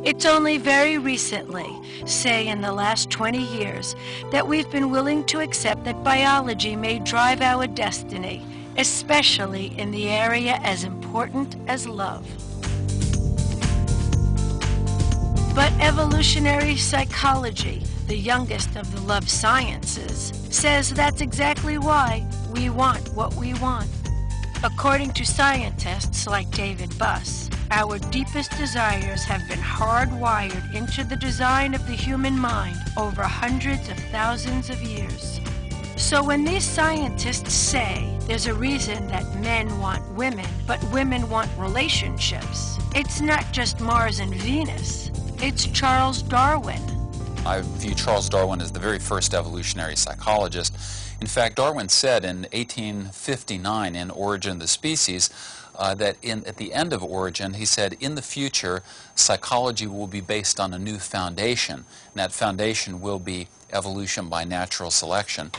It's only very recently, say in the last 20 years, that we've been willing to accept that biology may drive our destiny, especially in the area as important as love. But evolutionary psychology, the youngest of the love sciences, says that's exactly why we want what we want. According to scientists like David Buss, our deepest desires have been hardwired into the design of the human mind over hundreds of thousands of years. So when these scientists say there's a reason that men want women, but women want relationships, it's not just Mars and Venus, it's Charles Darwin. I view Charles Darwin as the very first evolutionary psychologist. In fact, Darwin said in 1859 in Origin of the Species that at the end of Origin, he said, in the future, psychology will be based on a new foundation, and that foundation will be evolution by natural selection.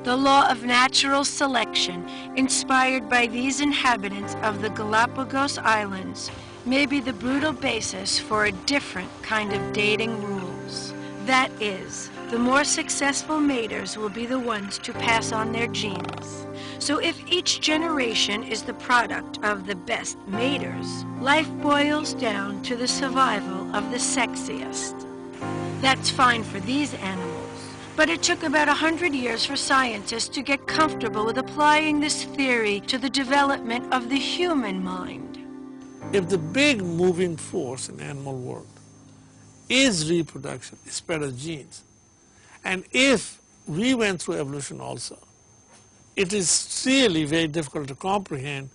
The law of natural selection, inspired by these inhabitants of the Galapagos Islands, may be the brutal basis for a different kind of dating rules. That is, the more successful maters will be the ones to pass on their genes. So if each generation is the product of the best maters, life boils down to the survival of the sexiest. That's fine for these animals, but it took about 100 years for scientists to get comfortable with applying this theory to the development of the human mind. If the big moving force in the animal world is reproduction, spread of genes, and if we went through evolution also, it is really very difficult to comprehend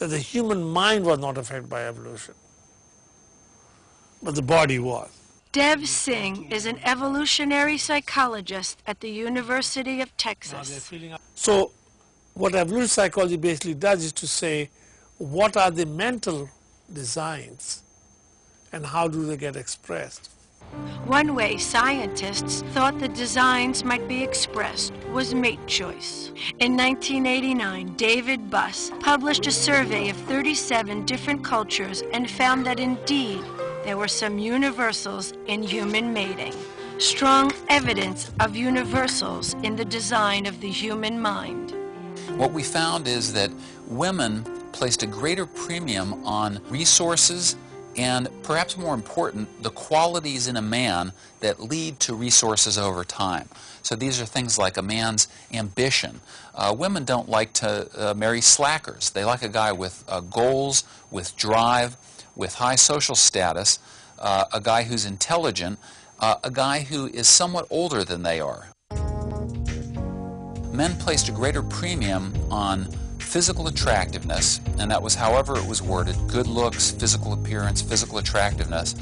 that the human mind was not affected by evolution, but the body was. Dev Singh is an evolutionary psychologist at the University of Texas. So what evolutionary psychology basically does is to say, what are the mental designs and how do they get expressed? One way scientists thought the designs might be expressed was mate choice. In 1989, David Buss published a survey of 37 different cultures and found that indeed there were some universals in human mating. Strong evidence of universals in the design of the human mind. What we found is that women placed a greater premium on resources and, perhaps more important, the qualities in a man that lead to resources over time. So these are things like a man's ambition. Women don't like to marry slackers. They like a guy with goals, with drive, with high social status, a guy who's intelligent, a guy who is somewhat older than they are. Men placed a greater premium on physical attractiveness, and that was however it was worded, good looks, physical appearance, physical attractiveness,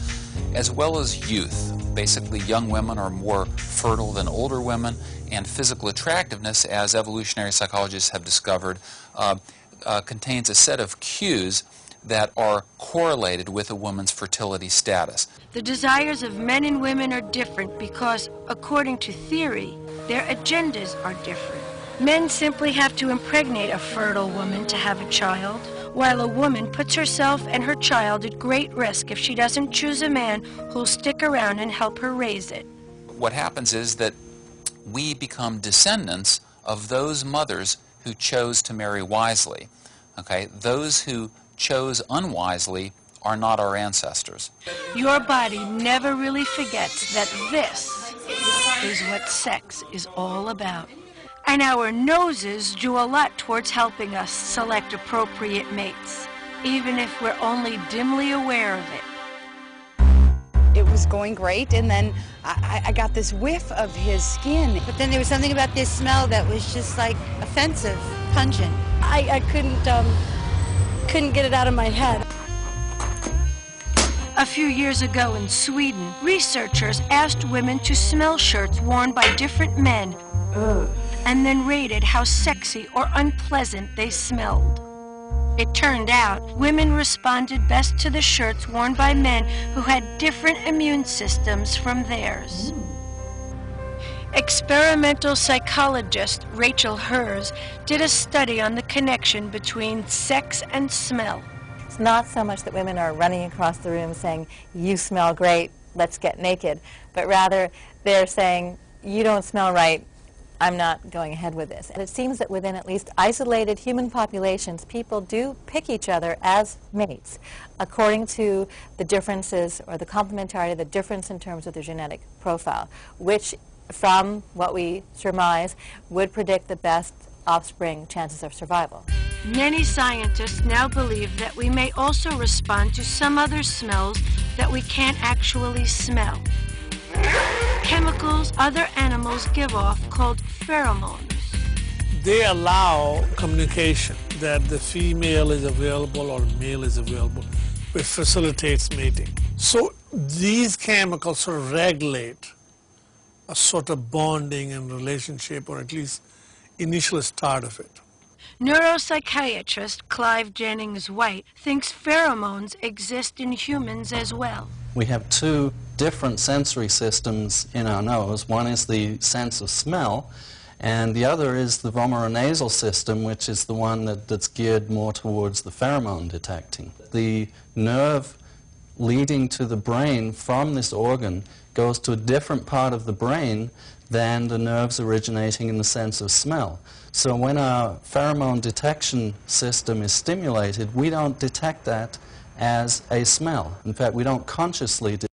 as well as youth. Basically, young women are more fertile than older women, and physical attractiveness, as evolutionary psychologists have discovered, contains a set of cues that are correlated with a woman's fertility status. The desires of men and women are different because, according to theory, their agendas are different. Men simply have to impregnate a fertile woman to have a child, while a woman puts herself and her child at great risk if she doesn't choose a man who'll stick around and help her raise it. What happens is that we become descendants of those mothers who chose to marry wisely. Okay? Those who chose unwisely are not our ancestors. Your body never really forgets that this is what sex is all about. And our noses do a lot towards helping us select appropriate mates, even if we're only dimly aware of it. It was going great, and then I got this whiff of his skin. But then there was something about this smell that was just like offensive, pungent. I couldn't get it out of my head. A few years ago in Sweden, researchers asked women to smell shirts worn by different men. And then rated how sexy or unpleasant they smelled. It turned out women responded best to the shirts worn by men who had different immune systems from theirs. Experimental psychologist Rachel Hers did a study on the connection between sex and smell. It's not so much that women are running across the room saying, "You smell great, let's get naked," but rather they're saying, "You don't smell right, I'm not going ahead with this." And it seems that within at least isolated human populations, people do pick each other as mates according to the differences or the complementarity, the difference in terms of their genetic profile, which from what we surmise would predict the best offspring chances of survival. Many scientists now believe that we may also respond to some other smells that we can't actually smell. Chemicals other animals give off called pheromones. They allow communication that the female is available or male is available, which facilitates mating. So these chemicals sort of regulate a sort of bonding and relationship, or at least initial start of it. Neuropsychiatrist Clive Jennings-White thinks pheromones exist in humans as well. We have two different sensory systems in our nose. One is the sense of smell, and the other is the vomeronasal system, which is the one that's geared more towards the pheromone detecting. The nerve leading to the brain from this organ goes to a different part of the brain than the nerves originating in the sense of smell. So when our pheromone detection system is stimulated, we don't detect that as a smell. In fact, we don't consciously detect